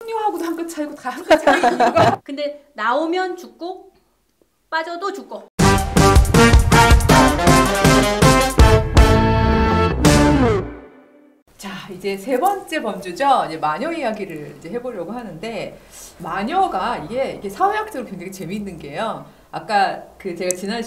상류하고도 한 끗 차이고 다 한 끗 차이인 이유가 근데 나오면 죽고 빠져도 죽고. 자, 이제 세 번째 범주죠. 이제 마녀 이야기를 이제 해보려고 하는데, 마녀가 이게 사회학적으로 굉장히 재미있는 게요. 아까 그 제가 지난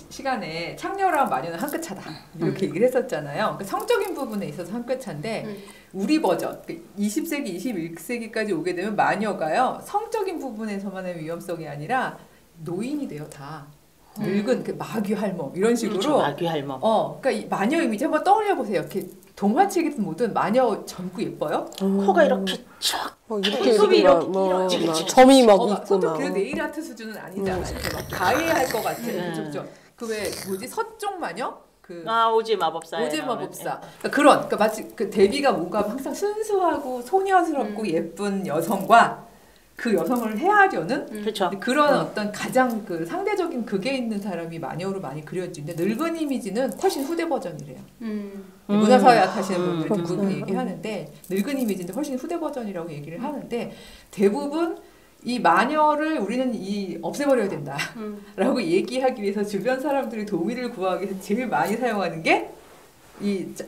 시간에 창녀랑 마녀는 한 끗 차다 이렇게 얘기를 했었잖아요. 그러니까 성적인 부분에 있어서 한 끗 차인데 우리 버전 20세기, 21세기까지 오게 되면 마녀가요 성적인 부분에서만의 위험성이 아니라 노인이 돼요 다. 늙은 그 마귀할멈 이런 식으로. 그렇죠, 마귀할멈. 그러니까 이 마녀 이미지 한번 떠올려 보세요. 이렇게 동화책이든 뭐든 마녀 전부 예뻐요. 코가 이렇게 촥. 이렇게 손톱이 이렇게 점이 막 있고 손톱 막. 그 네일 아트 수준은 아니잖아요. 이렇게 막 가해할 것 같은 그죠? 그 왜 뭐지 서쪽 마녀? 그 오지 마법사. 오지 마법사. 그러니까 마치 그 데뷔가 뭔가 항상 순수하고 소녀스럽고 예쁜 여성과 그 여성을 해하려는 그렇죠. 그런 어떤 가장 그 상대적인 극에 있는 사람이 마녀로 많이 그려지는데 늙은 이미지는 훨씬 후대 버전이래요. 문화사회학 하시는 분들 그 얘기하는데 늙은 이미지인데 훨씬 후대 버전이라고 얘기를 하는데 대부분 이 마녀를 우리는 없애버려야 된다라고 얘기하기 위해서 주변 사람들이 동의를 구하기 위해서 제일 많이 사용하는 게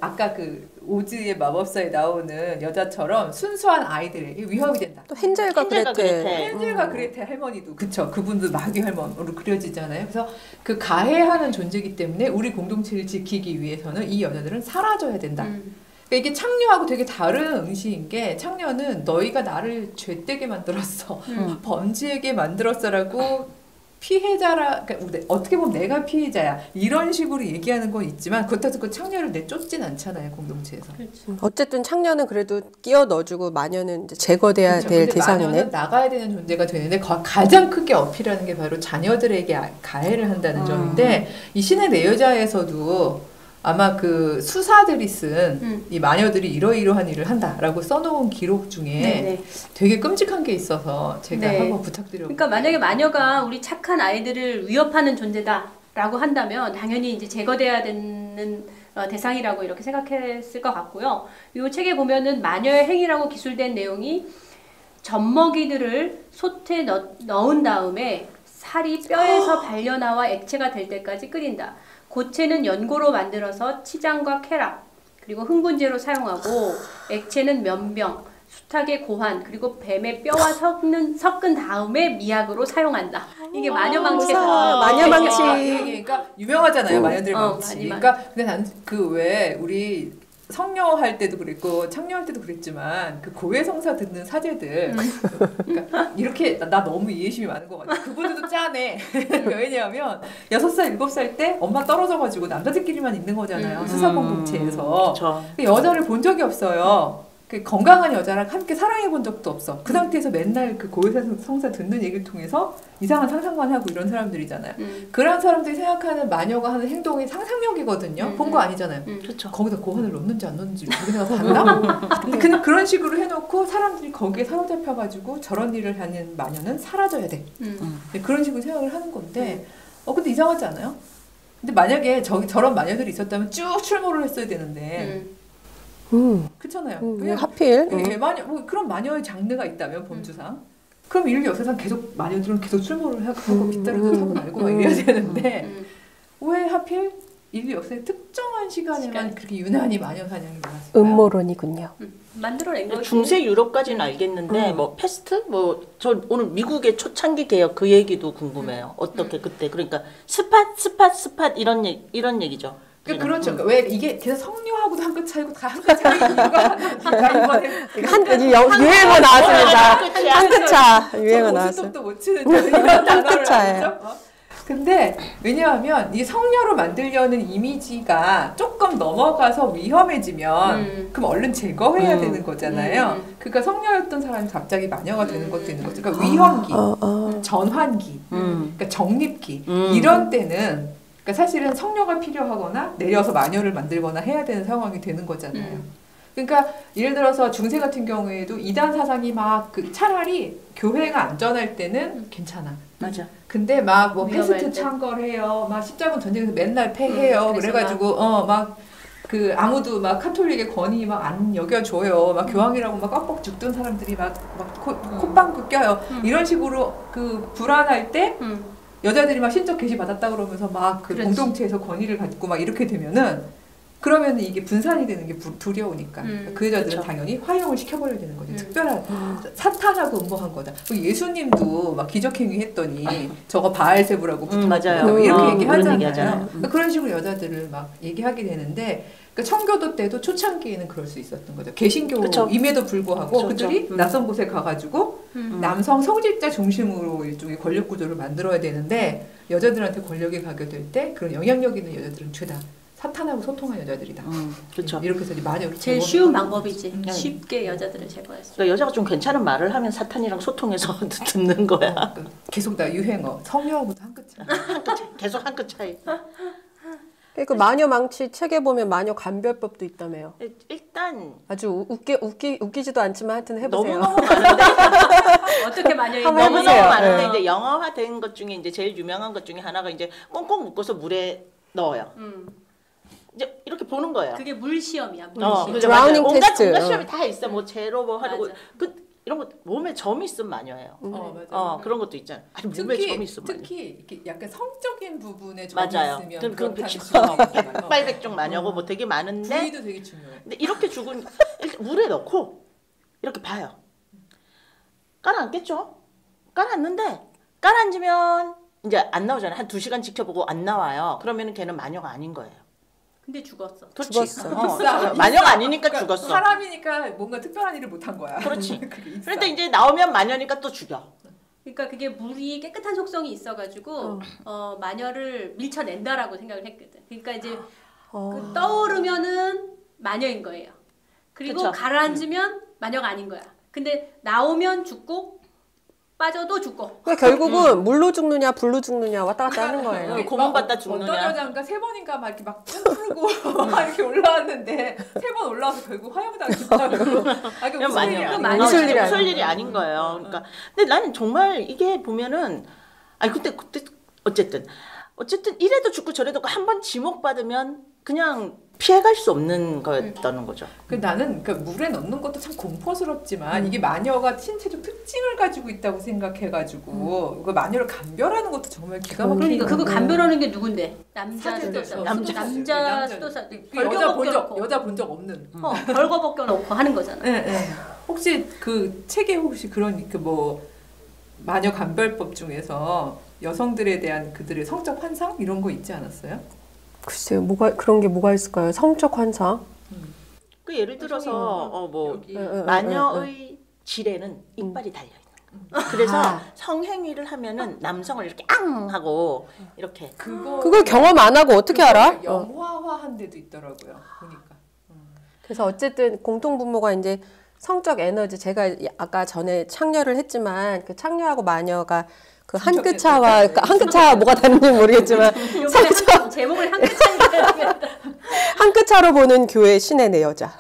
아까 그 오즈의 마법사에 나오는 여자처럼 순수한 아이들에게 위협이 된다. 또 헨젤과 그레텔. 헨젤과 그레텔 할머니도 그쵸. 그분도 마귀 할머니로 그려지잖아요. 그래서 그 가해하는 존재이기 때문에 우리 공동체를 지키기 위해서는 이 여자들은 사라져야 된다. 그러니까 이게 창녀하고 되게 다른 응시인 게 창녀는 너희가 나를 죄되게 만들었어. 범죄에게 만들었어라고 피해자라 그러니까 어떻게 보면 내가 피해자야 이런 식으로 얘기하는 건 있지만 그렇다고 그 창녀를 내쫓진 않잖아요 공동체에서. 어쨌든 창녀는 그래도 끼워 넣어주고 마녀는 이제 제거돼야 그렇죠. 될 근데 대상이네. 마녀는 나가야 되는 존재가 되는데 가장 크게 어필하는 게 바로 자녀들에게 가해를 한다는 점인데 이 신의 내 여자에서도 아마 그 수사들이 쓴 이 마녀들이 이러이러한 일을 한다라고 써놓은 기록 중에 네네. 되게 끔찍한 게 있어서 제가 네. 한번 부탁드려요. 그러니까 만약에 마녀가 우리 착한 아이들을 위협하는 존재다라고 한다면 당연히 이제 제거돼야 되는 대상이라고 이렇게 생각했을 것 같고요. 이 책에 보면은 마녀의 행위라고 기술된 내용이 젖먹이들을 솥에 넣은 다음에 살이 뼈에서 발려나와 액체가 될 때까지 끓인다. 고체는 연고로 만들어서 치장과 쾌락, 그리고 흥분제로 사용하고 액체는 면병, 수탉의 고환, 그리고 뱀의 뼈와 섞은 다음에 미약으로 사용한다. 이게 마녀망치에서 마녀망치. 그러니까 유명하잖아요. 마녀들 망치. 마녀. 그러니까 근데 난 그 왜 우리 성녀 할 때도 그랬고 창녀 할 때도 그랬지만 그 고해성사 듣는 사제들 그러니까 이렇게 나 너무 이해심이 많은 것 같아. 그분들도 짠해. 왜냐하면 6살 7살 때 엄마 떨어져가지고 남자들끼리만 있는 거잖아요. 수사공동체에서 여자를 본 적이 없어요. 그 건강한 여자랑 함께 사랑해 본 적도 없어. 그 상태에서 맨날 그 고해성사 듣는 얘기를 통해서 이상한 상상만 하고 이런 사람들이잖아요. 그런 사람들이 생각하는 마녀가 하는 행동이 상상력이거든요. 본 거 아니잖아요. 그렇죠. 거기다 고환을 넣는지 안 넣는지 자기네가 봤나? 근데 그냥 그런 식으로 해놓고 사람들이 거기에 사로잡혀가지고 저런 일을 하는 마녀는 사라져야 돼. 그런 식으로 생각을 하는 건데 근데 이상하지 않아요? 근데 만약에 저런 마녀들이 있었다면 쭉 출몰을 했어야 되는데 그렇잖아요. 왜 하필? 마녀 그런 마녀의 장르가 있다면 범주상 그럼 인류 역사상 계속 마녀들은 계속 출몰을 하고 빗다리를 타고 말고 막 이래야 되는데 왜 하필 인류 역사의 특정한 시간에만 그렇게 유난히 마녀 사냥이 많았을까요? 음모론이군요. 만들어낸 거지. 중세 유럽까지는 알겠는데 뭐 패스트 저 오늘 미국의 초창기 개혁 그 얘기도 궁금해요. 어떻게 그때 그러니까 스팟 이런 얘기죠. 그렇죠. 그러니까 왜 이게 계속 성류하고도 한 끗 차이고 다 한 끗 차이인 이유가 이번에 유행어 나왔습니다. 한 끗 차 유행어 나왔어요. 오스톱도 못 치는 이런 단어를 차예요. 알죠? 근데 왜냐하면 이 성녀로 만들려는 이미지가 조금 넘어가서 위험해지면 그럼 얼른 제거해야 되는 거잖아요. 그러니까 성녀였던 사람이 갑자기 마녀가 되는 것도 있는 거죠. 그러니까 위험기, 전환기, 그러니까 정립기 이런 때는 그러니까 사실은 성녀가 필요하거나 내려서 마녀를 만들거나 해야 되는 상황이 되는 거잖아요. 그러니까 예를 들어서 중세 같은 경우에도 이단 사상이 막 차라리 교회가 안전할 때는 괜찮아. 맞아. 근데 막 뭐 패스트 창궐해요. 막 십자군 전쟁에서 맨날 패해요. 그래가지고 막 그 아무도 막 카톨릭의 권위 막 안 여겨줘요. 막 교황이라고 막 꽉꽉 죽던 사람들이 막 콧방귀 껴요. 이런 식으로 그 불안할 때 여자들이 막 신적 계시 받았다 그러면서 막 그 공동체에서 권위를 갖고 막 이렇게 되면은 그러면 이게 분산이 되는 게 두려우니까 그 여자들은 그쵸. 당연히 화형을 시켜버려야 되는 거죠. 특별한 사탄하고 음모한 거다. 예수님도 막 기적행위 했더니 저거 바알세부라고 맞아요. 이렇게 그런 얘기하잖아요. 얘기하잖아요. 그런 식으로 여자들을 막 얘기하게 되는데 그러니까 청교도 때도 초창기에는 그럴 수 있었던 거죠. 개신교임에도 불구하고 그들이 낯선 곳에 가가지고 남성 성직자 중심으로 일종의 권력 구조를 만들어야 되는데 여자들한테 권력이 가게 될 때 그런 영향력 있는 여자들은 죄다. 사탄하고 소통한 여자들이다. 그렇죠. 이렇게 해서 마녀를 제일 쉬운 방법이지. 쉽게 여자들을 제거할 수. 그러니까 여자가 좀 괜찮은 말을 하면 사탄이랑 소통해서 듣는 거야. 계속 다 유행어. 성녀하고도 한 끗 차이. 계속 한 끗 차이. 그 마녀 망치 책에 보면 마녀 감별법도 있다며요. 일단 아주 웃기지도 않지만 하여튼 해보세요. 너무너무 많은데 어떻게 마녀의 한번 너무너무 해보세요. 많은데 네. 이제 영어화된 것 중에 이제 제일 유명한 것 중에 하나가 이제 꽁꽁 묶어서 물에 넣어요. 이제 이렇게 보는 거예요. 그게 물 시험이야. 물 시험. 그죠, 맞아요. 드라우닝 온갖 테스트. 시험이 다 있어. 뭐 제로 뭐 하고 맞아. 이런 거 몸에 점이 있으면 마녀예요. 맞아요. 그런 것도 있잖아. 아니 몸에 점이 있으면 마녀. 특히 이렇게 약간 성적인 부분에 점이 맞아요. 있으면 그럼 그렇다는 백발백중 마녀고 뭐 되게 많은데 부위도 되게 중요해. 근데 이렇게 죽은 일단 물에 넣고 이렇게 봐요. 깔아앉겠죠? 깔아앉는데 깔아앉으면 이제 안 나오잖아요. 한 2시간 지켜보고 안 나와요. 그러면은 걔는 마녀가 아닌 거예요. 근데 죽었어. 그렇지. 죽었어. 마녀가 아니니까 그러니까 죽었어. 사람이니까 뭔가 특별한 일을 못한 거야. 그렇지. 그게 있어. 그런데 이제 나오면 마녀니까 또 죽여. 그러니까 그게 물이 깨끗한 속성이 있어가지고 마녀를 밀쳐낸다라고 생각을 했거든. 그러니까 이제 그 떠오르면은 마녀인 거예요. 그리고 그쵸. 가라앉으면 마녀가 아닌 거야. 근데 나오면 죽고 빠져도 죽고. 그러니까 결국은 물로 죽느냐 불로 죽느냐 왔다 갔다 하는 거예요. 고문받다 어떤 죽느냐. 여자가 3번인가 막 이렇게 막 풀고 막 이렇게 올라왔는데 3번 올라와서 결국 화형당했다고. 그냥 마녀. 무슨 일이 무슨 일이 아닌 거예요. 그러니까 근데 나는 정말 이게 보면은 아니 그때 어쨌든 이래도 죽고 저래도 한 번 지목받으면 그냥 피해갈 수 없는 거였다는 거죠. 나는 그 물에 넣는 것도 참 공포스럽지만 이게 마녀가 신체적 특징을 가지고 있다고 생각해가지고 그 마녀를 감별하는 것도 정말 기가 막히게. 그러니까 그거 감별하는 게 누군데? 남자 사제들. 수도사. 남자 수도사. 여자 본 적 없는. 벌거벗겨 놓고 하는 거잖아. 네. 혹시 그 책에 혹시 그런 그 뭐 마녀 감별법 중에서 여성들에 대한 그들의 성적 환상 이런 거 있지 않았어요? 글쎄요, 그런 게 뭐가 있을까요? 성적 환상? 그 예를 들어서 뭐 여기 마녀의 지레는 이빨이 달려 있는 거예요. 그래서 성행위를 하면은 남성을 이렇게 앙 하고 이렇게 그걸 경험 안 하고 어떻게 알아? 영화화한 데도 있더라고요. 보니까. 그래서 어쨌든 공통분모가 이제 성적 에너지, 제가 아까 전에 창녀를 했지만 그 창녀하고 마녀가 그 한 끗 차와 한 끗 차가 뭐가 다른지 모르겠지만 제목을 한 끗 차이가 한 끗 차로 보는 교회 신의 내 여자.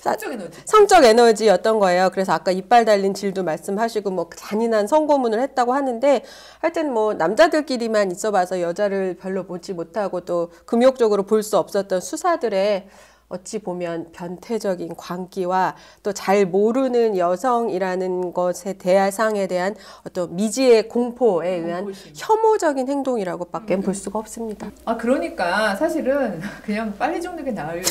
성적 에너지. 성적 에너지였던 거예요. 그래서 아까 이빨 달린 질도 말씀하시고 뭐 잔인한 성고문을 했다고 하는데 하여튼 뭐 남자들끼리만 있어봐서 여자를 별로 보지 못하고 또 금욕적으로 볼 수 없었던 수사들의 어찌 보면 변태적인 광기와 또 잘 모르는 여성이라는 것에 대상에 대한 어떤 미지의 공포에 의한 혐오적인 행동이라고밖에 볼 수가 없습니다. 그러니까 사실은 그냥 빨리 죽는 게 나을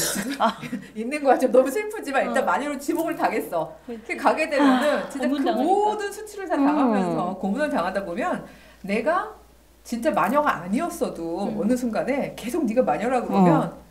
있는 거야. 좀 너무 슬프지만 일단 마녀로 지목을 당했어. 가게 되면은 진짜 그 모든 수치를 다 당하면서 고문을 당하다 보면 내가 진짜 마녀가 아니었어도 어느 순간에 계속 네가 마녀라 그러면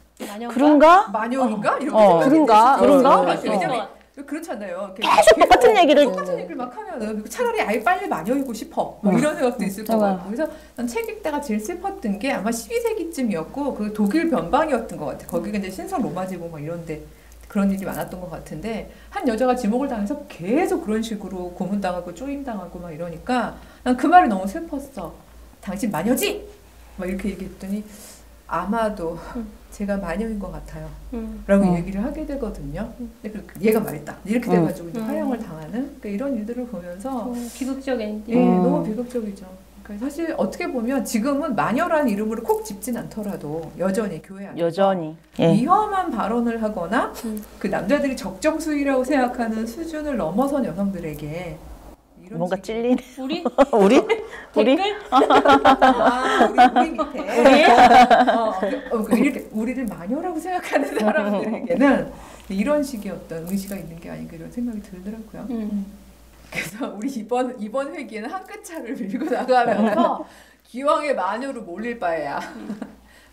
그런가? 마녀인가? 이렇게 생각이 그런가? 왜냐면 그렇잖아요. 계속 똑같은 얘기를 막 하면은 차라리 아예 빨리 마녀이고 싶어. 뭐 이런 생각도 있을 것 같고. 그래서 난 책 읽다가 제일 슬펐던 게 아마 12세기쯤이었고 그 독일 변방이었던 것 같아. 거기가 이제 신성 로마 제국 막 이런데 그런 일이 많았던 것 같은데 한 여자가 지목을 당해서 계속 그런 식으로 고문당하고 쪼임당하고 막 이러니까 난 그 말이 너무 슬펐어. 당신 마녀지? 막 이렇게 얘기했더니 아마도 제가 마녀인 것 같아요. 라고 얘기를 하게 되거든요. 근데 얘가 말했다. 이렇게 돼가지고 이제 화형을 당하는 이런 일들을 보면서 비극적 엔딩. 너무 비극적이죠. 그러니까 사실 어떻게 보면 지금은 마녀라는 이름으로 콕 집진 않더라도 여전히 교회 안에서 여전히 예. 위험한 발언을 하거나 그 남자들이 적정수위라고 생각하는 수준을 넘어선 여성들에게 이런 뭔가 식의- 찔리네. 우리 우리 댓글 우리 밑에 이렇게 우리를 마녀라고 생각하는 사람들에게는 이런 식의 어떤 의지가 있는 게 아닌가 이런 생각이 들더라고요. 그래서 우리 이번 회기에는 한 끗 차를 밀고 나가면서 기왕의 마녀로 몰릴 바에야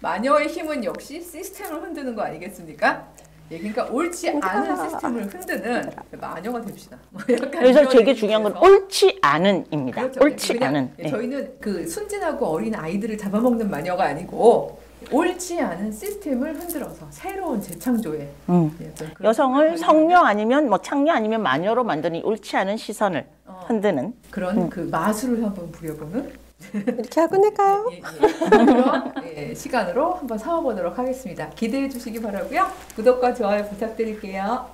마녀의 힘은 역시 시스템을 흔드는 거 아니겠습니까? 예, 그러니까 옳지 않은 시스템을 흔드는 마녀가 됩시다. 뭐 약간 그래서 이런 되게 중요한 건 의미에서. 옳지 않은입니다. 그렇죠. 옳지 그냥, 않은. 예, 저희는 그 순진하고 어린 아이들을 잡아먹는 마녀가 아니고 옳지 않은 시스템을 흔들어서 새로운 재창조에 예, 어떤 그런 여성을 생각을 성녀 아니면 뭐 창녀 아니면 마녀로 만드는 옳지 않은 시선을 흔드는 그런 그 마술을 한번 부려보는 이렇게 하고 내가요. 그런 시간으로 한번 삼아보도록 하겠습니다. 기대해 주시기 바라고요. 구독과 좋아요 부탁드릴게요.